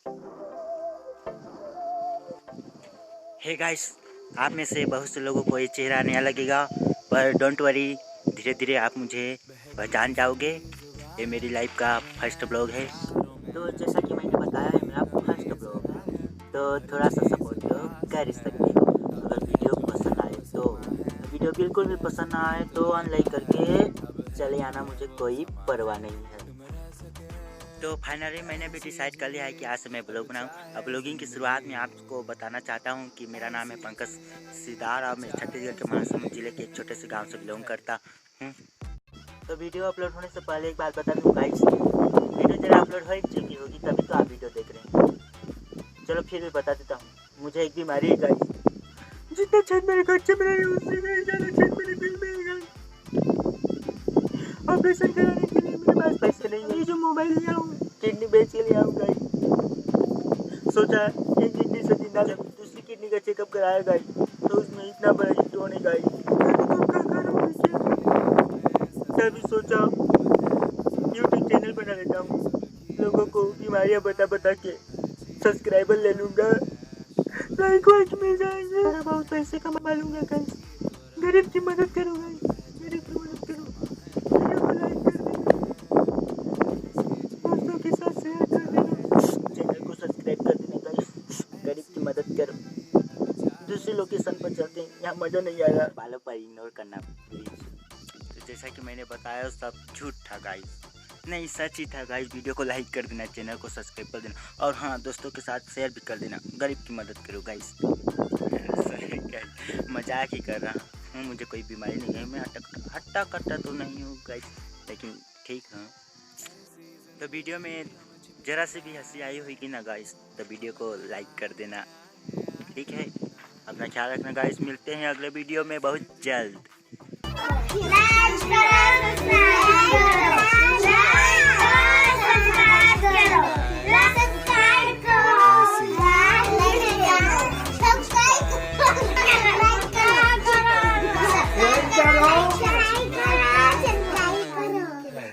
Hey guys, आप में से बहुत से लोगों को ये चेहरा नया लगेगा, पर डोंट वरी, धीरे धीरे आप मुझे पहचान जाओगे। ये मेरी लाइफ का फर्स्ट ब्लॉग है, तो जैसा कि मैंने बताया है मेरा फर्स्ट ब्लॉग है, तो थोड़ा सा सपोर्ट तो कर सकते हो। अगर वीडियो पसंद आए तो, वीडियो बिल्कुल भी पसंद ना आए तो अनलाइक करके चले आना, मुझे कोई परवाह नहीं है। तो फाइनली मैंने भी डिसाइड कर लिया है कि आज से मैं ब्लॉग बनाऊँ। अब ब्लॉगिंग की शुरुआत में आपको बताना चाहता हूँ कि मेरा नाम है पंकज सिदार और मैं छत्तीसगढ़ के महासमुंद जिले के एक छोटे से गांव से बिलोंग करता हूँ। तो वीडियो अपलोड होने से पहले एक बात बता दूँ गाइस, वीडियो जरा अपलोड हो चुकी होगी तभी तो आप वीडियो देख रहे हैं। चलो फिर भी बता देता हूँ, मुझे एक बीमारी है गाइस, जितना छत मेरे घर से बनाए उससे ज़्यादा छत मेरे दिल में है। ऑपरेशन कराने के लिए मेरे पास पैसे नहीं है। ये जो मोबाइल लिया हूँ किडनी बेच के लिया हूँ गाइस। सोचा एक किडनी से जिंदा, जब दूसरी किडनी का चेकअप कराया गाइस तो उसमें इतना बड़ा स्टोन है गाइस। तभी सोचा यूट्यूब चैनल बना लेता हूँ, लोगों को बीमारियाँ बता बता के सब्सक्राइबर ले लूँगा, लाइक वाइक मिल जाएंगे, बहुत पैसे कमा लूँगा गाइस। गरीब की मदद करूँगा, गरीब की मदद करो, वीडियो को लाइक कर देना, दोस्तों के साथ शेयर कर देना, चैनल को सब्सक्राइब कर देना गाइस। गरीब की मदद करो। दूसरी लोकेशन पर चलते हैं, यहाँ मज़ा नहीं आ रहा, बालों पर इग्नोर करना प्लीज़। तो जैसा कि मैंने बताया सब झूठ था गाइस, नहीं सच ही था गाइस। वीडियो को लाइक कर देना, चैनल को सब्सक्राइब कर देना और हाँ दोस्तों के साथ शेयर भी कर देना। गरीब की मदद करो गाइस। मजाक ही कर रहा हूँ, मुझे कोई बीमारी नहीं है, मैं हट्टा कट्टा तो नहीं हूँ गाइस, लेकिन ठीक है। तो वीडियो में ज़रा से भी हंसी आई होगी ना गाइस तो वीडियो को लाइक कर देना, ठीक है। अपना ख्याल रखना गाइस, मिलते हैं अगले वीडियो में बहुत जल्द।